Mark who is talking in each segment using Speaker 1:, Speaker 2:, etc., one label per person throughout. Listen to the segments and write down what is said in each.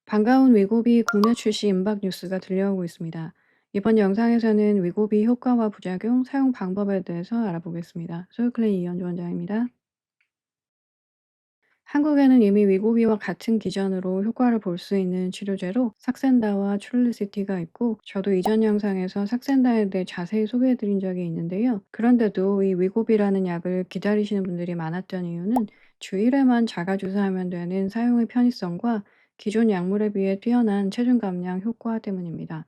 Speaker 1: 반가운 위고비 국내 출시 임박 뉴스가 들려오고 있습니다. 이번 영상에서는 위고비 효과와 부작용, 사용 방법에 대해서 알아보겠습니다. 소유클레이 이현주 원장입니다. 한국에는 이미 위고비와 같은 기전으로 효과를 볼 수 있는 치료제로 삭센다와 트룰리시티가 있고, 저도 이전 영상에서 삭센다에 대해 자세히 소개해드린 적이 있는데요. 그런데도 이 위고비라는 약을 기다리시는 분들이 많았던 이유는 주일에만 자가 주사하면 되는 사용의 편의성과 기존 약물에 비해 뛰어난 체중 감량 효과 때문입니다.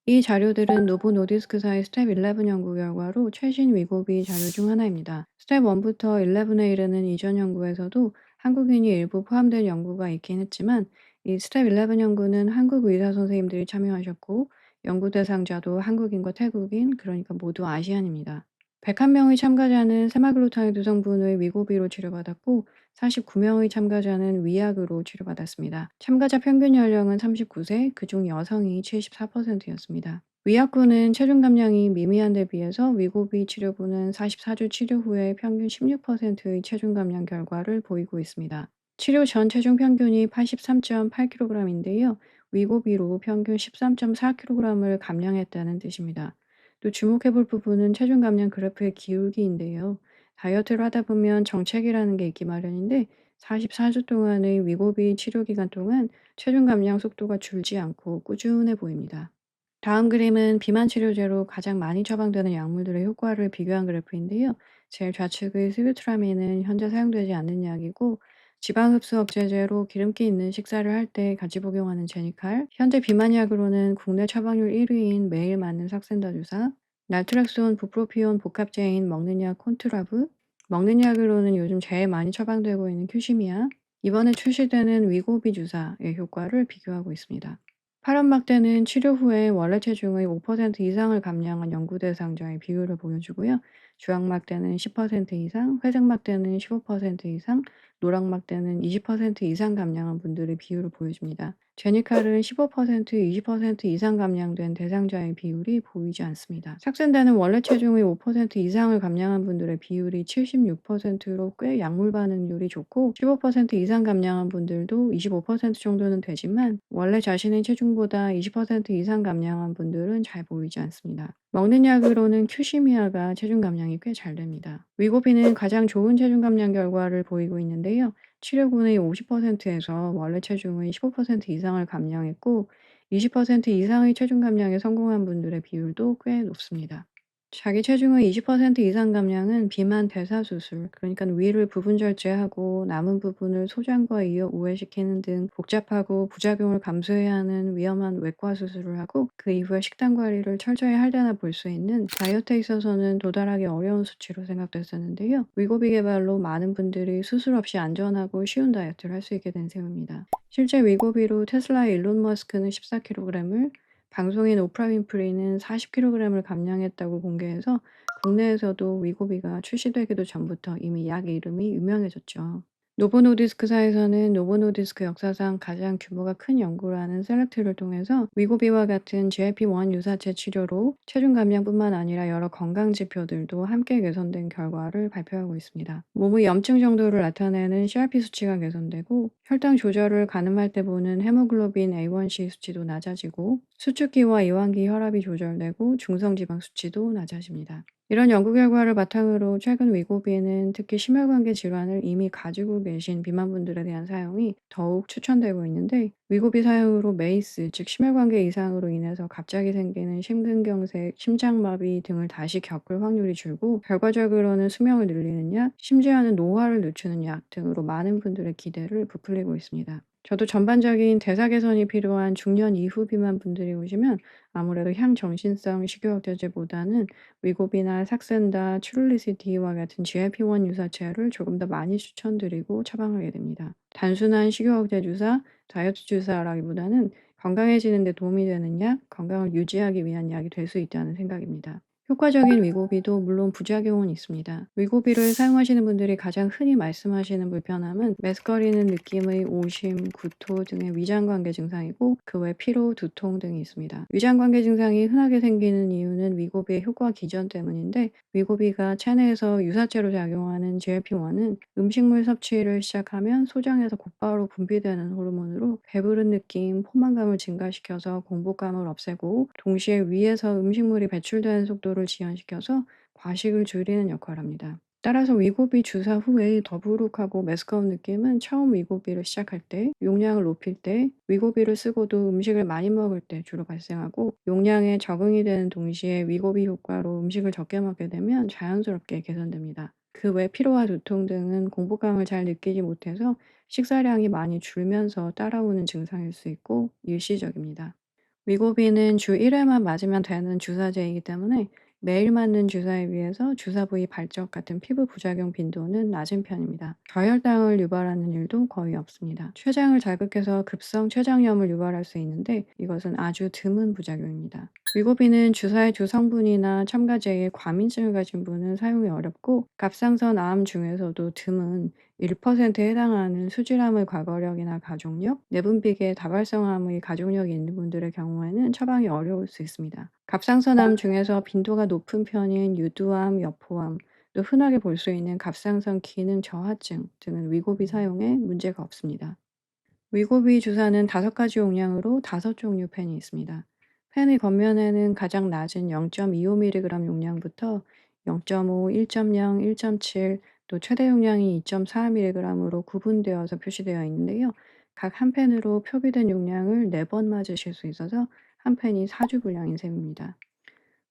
Speaker 1: 이 자료들은 노보 노디스크사의 스텝 11 연구 결과로 최신 위고비 자료 중 하나입니다. 스텝 1부터 11에 이르는 이전 연구에서도 한국인이 일부 포함된 연구가 있긴 했지만, 이 스텝 11 연구는 한국 의사 선생님들이 참여하셨고, 연구 대상자도 한국인과 태국인, 그러니까 모두 아시안입니다. 101명의 참가자는 세마글루타이드 성분의 위고비로 치료받았고, 49명의 참가자는 위약으로 치료받았습니다. 참가자 평균 연령은 39세, 그중 여성이 74%였습니다. 위약부는 체중 감량이 미미한 데 비해서 위고비 치료부는 44주 치료 후에 평균 16%의 체중 감량 결과를 보이고 있습니다. 치료 전 체중 평균이 83.8kg인데요. 위고비로 평균 13.4kg을 감량했다는 뜻입니다. 또 주목해 볼 부분은 체중 감량 그래프의 기울기인데요. 다이어트를 하다 보면 정체기라는 게 있기 마련인데, 44주 동안의 위고비 치료 기간 동안 체중 감량 속도가 줄지 않고 꾸준해 보입니다. 다음 그림은 비만 치료제로 가장 많이 처방되는 약물들의 효과를 비교한 그래프인데요. 제일 좌측의 스비트라민은 현재 사용되지 않는 약이고, 지방 흡수 억제제로 기름기 있는 식사를 할 때 같이 복용하는 제니칼, 현재 비만약으로는 국내 처방률 1위인 매일 맞는 삭센다 주사, 날트렉손, 부프로피온 복합제인 먹는 약 콘트라브, 먹는 약으로는 요즘 제일 많이 처방되고 있는 큐시미아, 이번에 출시되는 위고비 주사의 효과를 비교하고 있습니다. 파란막대는 치료 후에 원래 체중의 5% 이상을 감량한 연구 대상자의 비율을 보여주고요. 주황막대는 10% 이상, 회색막대는 15% 이상, 노랑막대는 20% 이상 감량한 분들의 비율을 보여줍니다. 제니칼은 15%, 20% 이상 감량된 대상자의 비율이 보이지 않습니다. 삭센다는 원래 체중의 5% 이상을 감량한 분들의 비율이 76%로 꽤 약물 반응률이 좋고, 15% 이상 감량한 분들도 25% 정도는 되지만, 원래 자신의 체중보다 20% 이상 감량한 분들은 잘 보이지 않습니다. 먹는 약으로는 큐시미아가 체중 감량이 꽤 잘 됩니다. 위고비는 가장 좋은 체중 감량 결과를 보이고 있는데요. 치료군의 50%에서 원래 체중의 15% 이상을 감량했고, 20% 이상의 체중 감량에 성공한 분들의 비율도 꽤 높습니다. 자기 체중의 20% 이상 감량은 비만 대사수술, 그러니까 위를 부분 절제하고 남은 부분을 소장과 이어 우회시키는 등 복잡하고 부작용을 감수해야 하는 위험한 외과 수술을 하고, 그 이후에 식단 관리를 철저히 할 때나 볼 수 있는 다이어트에 있어서는 도달하기 어려운 수치로 생각됐었는데요. 위고비 개발로 많은 분들이 수술 없이 안전하고 쉬운 다이어트를 할 수 있게 된 셈입니다. 실제 위고비로 테슬라의 일론 머스크는 14kg을, 방송인 오프라 윈프리는 40kg을 감량했다고 공개해서 국내에서도 위고비가 출시되기도 전부터 이미 약 이름이 유명해졌죠. 노보노디스크사에서는 노보노디스크 역사상 가장 규모가 큰 연구라는 셀렉트를 통해서 위고비와 같은 GLP-1 유사체 치료로 체중 감량뿐만 아니라 여러 건강 지표들도 함께 개선된 결과를 발표하고 있습니다. 몸의 염증 정도를 나타내는 CRP 수치가 개선되고, 혈당 조절을 가늠할 때 보는 헤모글로빈 A1C 수치도 낮아지고, 수축기와 이완기 혈압이 조절되고 중성지방 수치도 낮아집니다. 이런 연구 결과를 바탕으로 최근 위고비는 특히 심혈관계 질환을 이미 가지고 계신 비만분들에 대한 사용이 더욱 추천되고 있는데, 위고비 사용으로 메이스, 즉 심혈관계 이상으로 인해서 갑자기 생기는 심근경색, 심장마비 등을 다시 겪을 확률이 줄고, 결과적으로는 수명을 늘리는 약, 심지어는 노화를 늦추는 약 등으로 많은 분들의 기대를 부풀리고 있습니다. 저도 전반적인 대사 개선이 필요한 중년 이후 비만 분들이 오시면 아무래도 향정신성 식이요법제보다는 위고비나 삭센다, 트룰리시티와 같은 GLP-1 유사체를 조금 더 많이 추천드리고 처방하게 됩니다. 단순한 식이요법제 주사, 다이어트 주사라기보다는 건강해지는 데 도움이 되는 약, 건강을 유지하기 위한 약이 될 수 있다는 생각입니다. 효과적인 위고비도 물론 부작용은 있습니다. 위고비를 사용하시는 분들이 가장 흔히 말씀하시는 불편함은 메스꺼리는 느낌의 오심, 구토 등의 위장관계 증상이고 그 외 피로, 두통 등이 있습니다. 위장관계 증상이 흔하게 생기는 이유는 위고비의 효과 기전 때문인데 위고비가 체내에서 유사체로 작용하는 GLP-1은 음식물 섭취를 시작하면 소장에서 곧바로 분비되는 호르몬으로 배부른 느낌, 포만감을 증가시켜서 공복감을 없애고 동시에 위에서 음식물이 배출되는 속도를 지연시켜서 과식을 줄이는 역할을 합니다. 따라서 위고비 주사 후에 더부룩하고 메스꺼운 느낌은 처음 위고비를 시작할 때, 용량을 높일 때, 위고비를 쓰고도 음식을 많이 먹을 때 주로 발생하고 용량에 적응이 되는 동시에 위고비 효과로 음식을 적게 먹게 되면 자연스럽게 개선됩니다. 그 외 피로와 두통 등은 공복감을 잘 느끼지 못해서 식사량이 많이 줄면서 따라오는 증상일 수 있고 일시적입니다. 위고비는 주 1회만 맞으면 되는 주사제이기 때문에 매일 맞는 주사에 비해서 주사 부위 발적 같은 피부 부작용 빈도는 낮은 편입니다. 저혈당을 유발하는 일도 거의 없습니다. 췌장을 자극해서 급성 췌장염을 유발할 수 있는데 이것은 아주 드문 부작용입니다. 위고비는 주사의 주 성분이나 첨가제에 과민증을 가진 분은 사용이 어렵고 갑상선 암 중에서도 드문 1%에 해당하는 수질암의 과거력이나 가족력, 내분비계 다발성암의 가족력이 있는 분들의 경우에는 처방이 어려울 수 있습니다. 갑상선암 중에서 빈도가 높은 편인 유두암, 여포암, 또 흔하게 볼 수 있는 갑상선 기능 저하증 등은 위고비 사용에 문제가 없습니다. 위고비 주사는 5가지 용량으로 5종류 펜이 있습니다. 펜의 겉면에는 가장 낮은 0.25mg 용량부터 0.5, 1.0, 1.7, 또 최대 용량이 2.4mg으로 구분되어서 표시되어 있는데요. 각 한 펜으로 표기된 용량을 4번 맞으실 수 있어서 한 펜이 4주 분량인 셈입니다.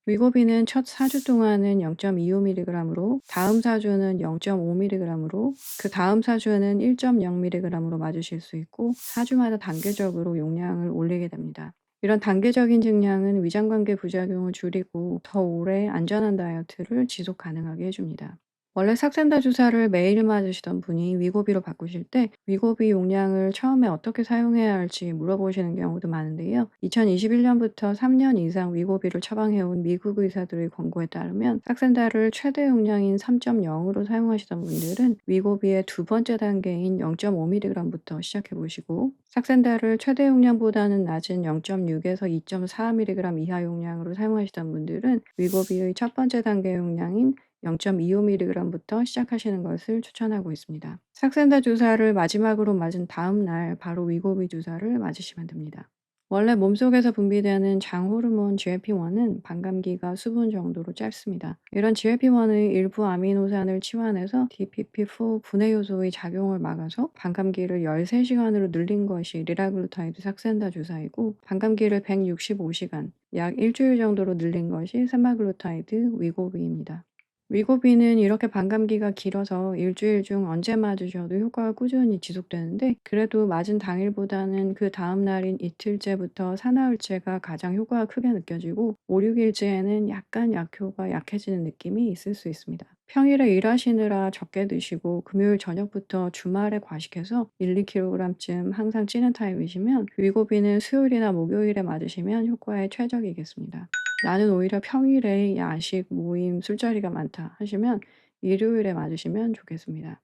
Speaker 1: 위고비는 첫 4주 동안은 0.25mg으로, 다음 4주는 0.5mg으로, 그다음 4주에는 1.0mg으로 맞으실 수 있고 4주마다 단계적으로 용량을 올리게 됩니다. 이런 단계적인 증량은 위장관계 부작용을 줄이고 더 오래 안전한 다이어트를 지속 가능하게 해줍니다. 원래 삭센다 주사를 매일 맞으시던 분이 위고비로 바꾸실 때 위고비 용량을 처음에 어떻게 사용해야 할지 물어보시는 경우도 많은데요. 2021년부터 3년 이상 위고비를 처방해온 미국 의사들의 권고에 따르면 삭센다를 최대 용량인 3.0으로 사용하시던 분들은 위고비의 두 번째 단계인 0.5mg부터 시작해 보시고 삭센다를 최대 용량보다는 낮은 0.6에서 2.4mg 이하 용량으로 사용하시던 분들은 위고비의 첫 번째 단계 용량인 0.25mg부터 시작하시는 것을 추천하고 있습니다. 삭센다 주사를 마지막으로 맞은 다음 날 바로 위고비 주사를 맞으시면 됩니다. 원래 몸속에서 분비되는 장 호르몬 GLP-1은 반감기가 수분 정도로 짧습니다. 이런 GLP-1의 일부 아미노산을 치환해서 DPP-4 분해 요소의 작용을 막아서 반감기를 13시간으로 늘린 것이 리라글루타이드 삭센다 주사이고 반감기를 165시간, 약 일주일 정도로 늘린 것이 세마글루타이드 위고비입니다. 위고비는 이렇게 반감기가 길어서 일주일 중 언제 맞으셔도 효과가 꾸준히 지속되는데 그래도 맞은 당일보다는 그 다음 날인 이틀째부터 사나흘째가 가장 효과가 크게 느껴지고 5, 6일째에는 약간 약효가 약해지는 느낌이 있을 수 있습니다. 평일에 일하시느라 적게 드시고 금요일 저녁부터 주말에 과식해서 1, 2kg쯤 항상 찌는 타입이시면 위고비는 수요일이나 목요일에 맞으시면 효과에 최적이겠습니다. 나는 오히려 평일에 야식, 모임, 술자리가 많다 하시면 일요일에 맞으시면 좋겠습니다.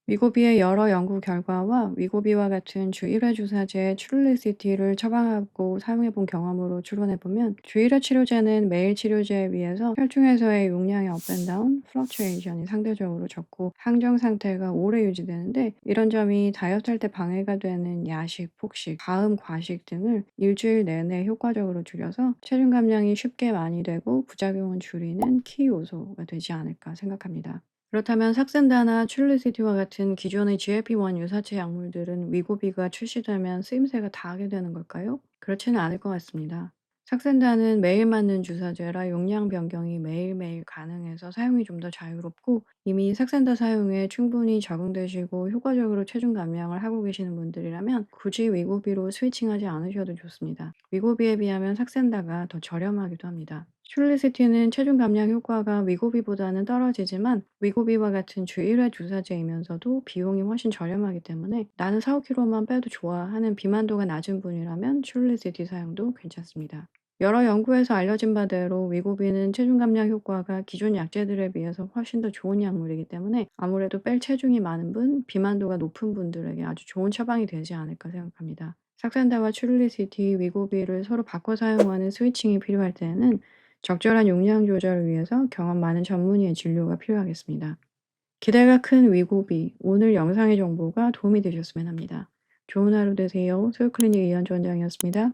Speaker 1: 위고비의 여러 연구 결과와 위고비와 같은 주 1회 주사제 트룰리시티를 처방하고 사용해 본 경험으로 추론해 보면 주 1회 치료제는 매일 치료제에 비해서 혈중에서의 용량의 업앤다운, 플럭츄에이션이 상대적으로 적고 항정 상태가 오래 유지되는데 이런 점이 다이어트할 때 방해가 되는 야식, 폭식, 과음, 과식 등을 일주일 내내 효과적으로 줄여서 체중 감량이 쉽게 많이 되고 부작용은 줄이는 키 요소가 되지 않을까 생각합니다. 그렇다면 삭센다나 트룰리시티와 같은 기존의 GLP-1 유사체 약물들은 위고비가 출시되면 쓰임새가 다하게 되는 걸까요? 그렇지는 않을 것 같습니다. 삭센다는 매일 맞는 주사제라 용량 변경이 매일매일 가능해서 사용이 좀 더 자유롭고 이미 삭센다 사용에 충분히 적응되시고 효과적으로 체중 감량을 하고 계시는 분들이라면 굳이 위고비로 스위칭하지 않으셔도 좋습니다. 위고비에 비하면 삭센다가 더 저렴하기도 합니다. 슐리시티는 체중 감량 효과가 위고비보다는 떨어지지만 위고비와 같은 주 1회 주사제이면서도 비용이 훨씬 저렴하기 때문에 나는 4, 5kg만 빼도 좋아 하는 비만도가 낮은 분이라면 슐리시티 사용도 괜찮습니다. 여러 연구에서 알려진 바대로 위고비는 체중 감량 효과가 기존 약제들에 비해서 훨씬 더 좋은 약물이기 때문에 아무래도 뺄 체중이 많은 분, 비만도가 높은 분들에게 아주 좋은 처방이 되지 않을까 생각합니다. 삭산다와 추르리시티, 위고비를 서로 바꿔 사용하는 스위칭이 필요할 때에는 적절한 용량 조절을 위해서 경험 많은 전문의의 진료가 필요하겠습니다. 기대가 큰 위고비, 오늘 영상의 정보가 도움이 되셨으면 합니다. 좋은 하루 되세요. 소요클리닉 이현주 원장이었습니다.